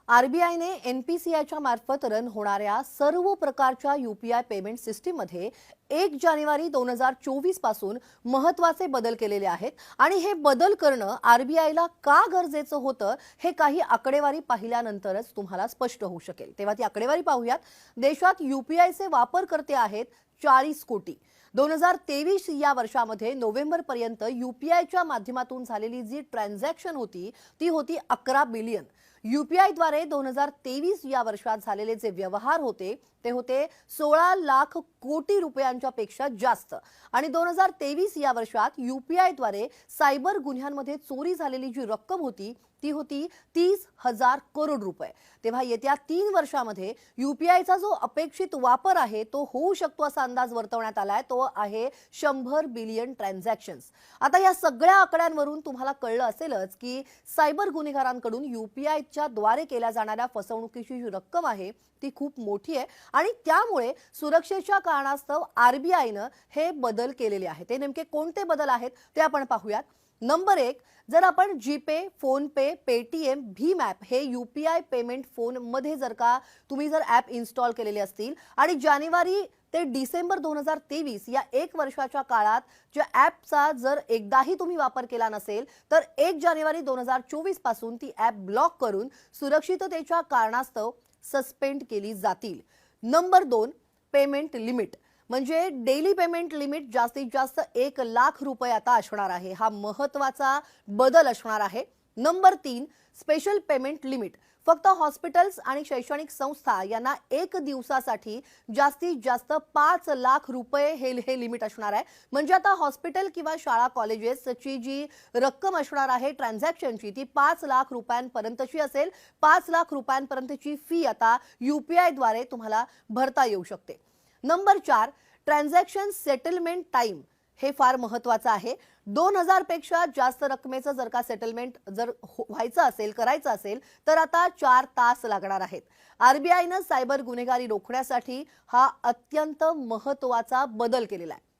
आरबीआयने एनपीसीआयच्या मार्फत रन होणाऱ्या सर्व प्रकारच्या यूपीआय पेमेंट सिस्टीममध्ये 1 जानेवारी 2024 पासून महत्त्वाचे बदल केलेले आहेत आणि हे बदल करणं आरबीआयला का गरजेचं होतं हे काही आकडेवारी पाहिल्यानंतरच तुम्हाला स्पष्ट होऊ शकेल। तेव्हा ती आकडेवारी पाहूयात। देशात यूपीआयचे वापरकर्ते आहेत 40 कोटी। 2023 या वर्षामध्ये नोव्हेंबर पर्यंत यूपीआयच्या माध्यमातून झालेली जी ट्रान्झॅक्शन होती ती होती 11 बिलियन। यूपीआय द्वारे 2023 या वर्षात झालेले जे व्यवहार होते ते होते 16 लाख कोटी रुपयांच्या पेक्षा जास्त आणि 2023 या वर्षात यूपीआय द्वारे सायबर गुन्ह्यांमध्ये चोरी झालेली जी रक्कम होती ती होती 30,000 करोड रुपये। तेव्हा येत्या 3 वर्षामध्ये यूपीआयचा जो अपेक्षित वापर आहे तो होऊ शकतो असा अंदाज वर्तवण्यात आलाय, तो आहे 100 बिलियन ट्रान्झॅक्शन्स। आता या सगळ्या आकड्यांवरून तुम्हाला कळलं असेलच की सायबर गुन्हेगारांकडून यूपीआयच्या द्वारे केल्या जाणाऱ्या फसवणुकीची जी रक्कम आहे ती खूप मोठी आहे आणि त्यामुळे सुरक्षेच्या कारणास्तव आरबीआयने हे बदल केलेले आहेत। ते नेमके कोणते बदल आहेत ते आपण पाहूयात। नंबर 1, जर आपण जीपे, फोन पे, पेटीएम, भीम ॲप हे यूपीआय पेमेंट फोन मध्ये जर का तुम्ही जर ॲप इन्स्टॉल केलेले असतील आणि जानेवारी ते डिसेंबर 2023 या 1 वर्षाच्या काळात ज्या ॲपचा जर एकदाही तुम्ही वापर केला नसेल तर 1 जानेवारी 2024 पासून ती ॲप ब्लॉक करून सुरक्षिततेच्या कारणास्तव सस्पेंड केली जातील। नंबर 2, पेमेंट लिमिट म्हणजे डेली पेमेंट लिमिट जास्तीत जास्त 1 लाख रुपये आता असणार आहे। हा महत्त्वाचा बदल असणार आहे। नंबर 3, स्पेशल पेमेंट लिमिट फक्त हॉस्पिटल्स आणि शैक्षणिक संस्था यांना 1 दिवसासाठी जास्तीत जास्त 5 लाख रुपये हे लिमिट असणार आहे। म्हणजे आता हॉस्पिटल किंवा शाळा कॉलेजेसची जी रक्कम असणार आहे ट्रान्झॅक्शनची ती 5 लाख रुपयांपर्यंतची असेल। 5 लाख रुपयांपर्यंतची फी आता यूपीआय द्वारे तुम्हाला भरता येऊ शकते। नंबर 4, ट्रान्झॅक्शन सेटलमेंट टाइम हे फार महत्त्वाचं आहे। 2000 पेक्षा जास्त रकमेचं जर का सेटलमेंट जर व्हायचं असेल, करायचं असेल तर आता 4 तास लागणार आहेत। आरबीआयने सायबर गुन्हेगारी रोखण्यासाठी हा अत्यंत महत्त्वाचा बदल केलेला आहे।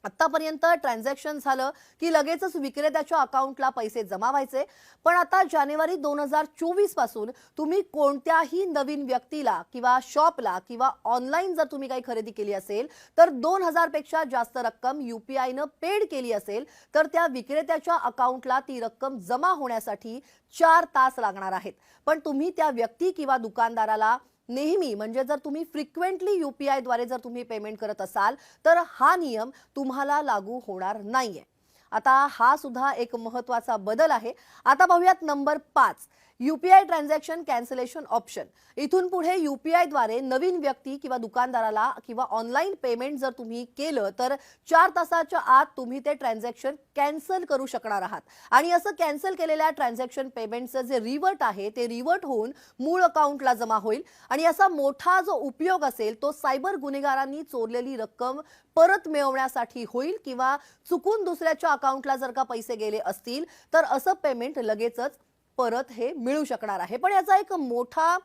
आतापर्यंत ट्रान्झॅक्शन झालं की लगेचच विक्रेत्याच्या अकाउंटला पैसे जमा व्हायचे, पण आता जानेवारी 2024 पासून तुम्ही कोणत्याही नवीन व्यक्तीला किंवा शॉपला किंवा ऑनलाईन जर तुम्ही काही खरेदी केली असेल तर 2000 पेक्षा जास्त रक्कम यूपीआयने पेड केली असेल तर त्या विक्रेत्याच्या अकाउंटला ती रक्कम जमा होण्यासाठी 4 तास लागणार आहेत। पण तुम्ही त्या व्यक्ती किंवा दुकानदाराला नेहमी म्हणजे जर तुम्ही फ्रिक्वेंटली यूपीआय द्वारे जर तुम्ही पेमेंट करत असाल तर हा नियम तुम्हाला लागू होणार नाहीये। आता हा सुद्धा एक महत्त्वाचा बदल आहे। आता पाहूयात number 5, UPI transaction cancellation option. इथून पुढे यूपीआय द्वारे नवीन व्यक्ती किंवा दुकानदाराला किंवा ऑनलाईन पेमेंट जर तुम्ही केलं तर 4 तासाच्या आत तुम्ही ते ट्रान्झॅक्शन कॅन्सल करू शकणार आहात आणि असं कॅन्सल केलेल्या ट्रान्झॅक्शन पेमेंटचं जे रिव्हर्ट आहे ते रिव्हर्ट होऊन मूळ अकाउंटला जमा होईल आणि असा मोठा जो उपयोग असेल तो सायबर गुन्हेगारांनी चोरलेली रक्कम परत मिळवण्यासाठी होईल किंवा चुकून दुसऱ्याच्या अकाउंटला जर का पैसे गेले असतील तर असं पेमेंट लगेचच परत हे मिळू शकणार आहे। पण याचा एक मोठा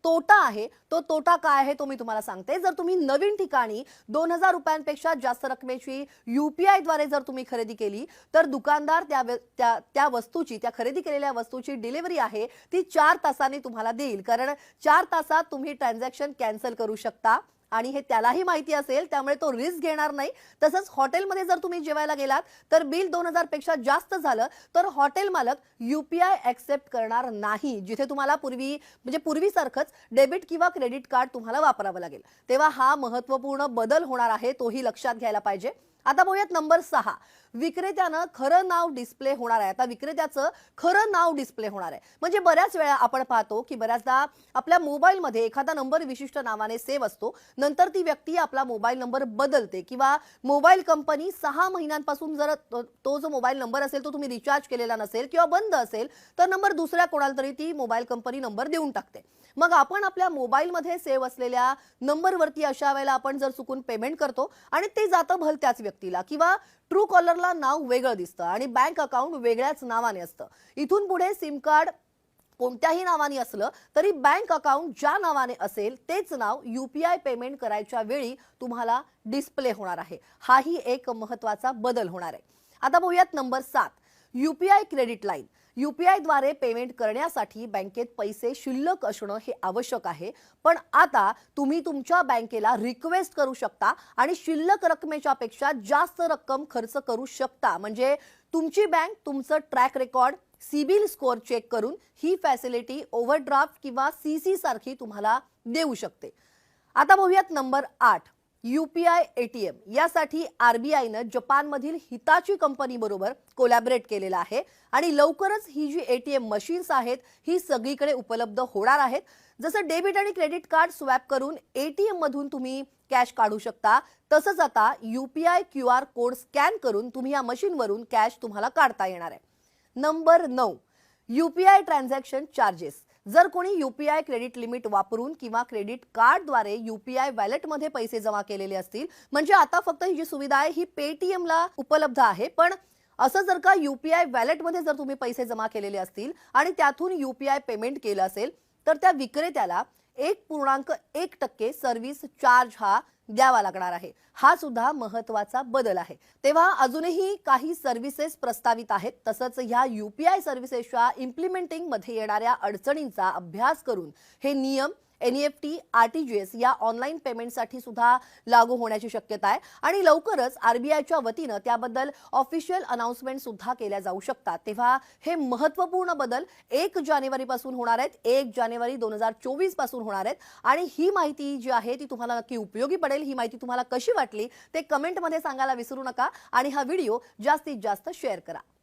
तोटा आहे। तो तोटा काय आहे तो मी तुम्हाला सांगते। जर तुम्ही नवीन ठिकाणी 2000 रुपयांपेक्षा जास्त रकमेची यूपीआय द्वारे जर तुम्ही खरेदी केली तर दुकानदार त्या वस्तूची, त्या खरेदी केलेल्या वस्तूची डिलिव्हरी आहे ती 4 तासांनी तुम्हाला देईल, कारण 4 तासात तुम्ही ट्रान्झॅक्शन कॅन्सल करू शकता आणि हे त्यालाही माहिती असेल, त्यामुळे तो रिस्क घेणार नाही। तसंच हॉटेलमध्ये जर तुम्ही जेवायला गेलात तर बिल 2000 पेक्षा जास्त झालं तर हॉटेल मालक यूपीआय ॲक्सेप्ट करणार नाही, जिथे तुम्हाला पूर्वीसारखंच डेबिट किंवा क्रेडिट कार्ड तुम्हाला वापरावं लागेल। तेव्हा हा महत्त्वपूर्ण बदल होणार आहे, तोही लक्षात घ्यायला पाहिजे। आता पाहूयात नंबर 6, विक्रेत्यानं खरं नाव डिस्प्ले होणार आहे। आता विक्रेत्याचं खरं नाव डिस्प्ले होणार आहे। म्हणजे बऱ्याच वेळा आपण पाहतो की बऱ्याचदा आपल्या मोबाईलमध्ये एखादा नंबर विशिष्ट नावाने सेव्ह असतो, नंतर ती व्यक्ती आपला मोबाईल नंबर बदलते किंवा मोबाईल कंपनी 6 महिन्यांपासून जर तो जो मोबाईल नंबर असेल तो तुम्ही रिचार्ज केलेला नसेल किंवा बंद असेल तर नंबर दुसऱ्या कोणाला तरी ती मोबाईल कंपनी नंबर देऊन टाकते। मग आपण आपल्या मोबाईलमध्ये सेव्ह असलेल्या नंबरवरती अशा वेळेला आपण जर चुकून पेमेंट करतो आणि ते जातं भलत्याच व्यक्तीला किंवा ट्रू कॉलरला नाव वेगळं दिसतं आणि बँक अकाउंट वेगळ्याच नावाने असतं। इथून पुढे सिम कार्ड कोणत्याही नावाने असलं तरी बँक अकाउंट ज्या नावाने असेल तेच नाव यूपीआय पेमेंट करायच्या वेळी तुम्हाला डिस्प्ले होणार आहे। हाही एक महत्त्वाचा बदल होणार आहे। आता पाहूयात number 7, UPI credit line. UPI द्वारे पेमेंट करण्यासाठी बँकेत पैसे शिल्लक असणं हे आवश्यक आहे, पण आता तुम्ही तुमच्या बँकेला रिक्वेस्ट करू शकता आणि शिल्लक रकमेच्या पेक्षा जास्त रक्कम खर्च करू शकता. म्हणजे तुमची बँक तुमचं track record, CIBIL score check करून ही फॅसिलिटी ओव्हरड्राफ्ट किंवा CC सारखी तुम्हाला देऊ शकते. आता बघूयात नंबर 8, UPI ATM. यासाठी RBIनं जपानमधील हिताची कंपनी बरोबर कोलॅबरेट केलेलं आहे आणि लवकरच ही जी ATM मशीन्स आहेत ही सगळीकडे उपलब्ध होणार आहेत. जसं डेबिट आणि क्रेडिट कार्ड स्वॅप करून ATM मधून तुम्ही कॅश काढू शकता, तसंच आता UPI QR कोड स्कॅन करून तुम्ही या मशीनवरून कॅश तुम्हाला काढता येणार आहे. Number 9, UPI transaction charges. जर कोणी UPI क्रेडिट लिमिट वापरून किंवा क्रेडिट कार्डद्वारे UPI वॅलेटमध्ये पैसे जमा केलेले असतील, म्हणजे आता फक्त ही जी सुविधा आहे ही पेटीएमला उपलब्ध आहे, पण असं जर का UPI वॅलेटमध्ये जर तुम्ही पैसे जमा केलेले असतील आणि त्यातून UPI पेमेंट केलं असेल, तर त्या विक्रेत्याला 1.1% सर्व्हिस चार्ज हा द्यावा लागणार आहे. हा सुद्धा महत्त्वाचा बदल आहे. तेव्हा अजूनही काही सर्व्हिसेस प्रस्तावित आहेत. तसंच ह्या UPI सर्व्हिसेसच्या इम्प्लिमेंटिंग मध्ये येणाऱ्या अडचणींचा अभ्यास करून हे नियम NEFT, RTGS या ऑनलाईन पेमेंटसाठी सुद्धा लागू होण्याची शक्यता आहे आणि लवकरच RBIच्या वतीनं त्याबद्दल ऑफिशियल अनाउन्समेंट सुद्धा केल्या जाऊ शकतात. तेव्हा हे महत्त्वपूर्ण बदल 1 जानेवारीपासून होणार आहेत, 1 जानेवारी 2024 पासून होणार आहेत आणि ही माहिती जी आहे ती तुम्हाला नक्की उपयोगी पडेल. ही माहिती तुम्हाला कशी वाटली ते कमेंटमध्ये सांगायला विसरू नका आणि हा व्हिडिओ जास्तीत जास्त शेअर करा.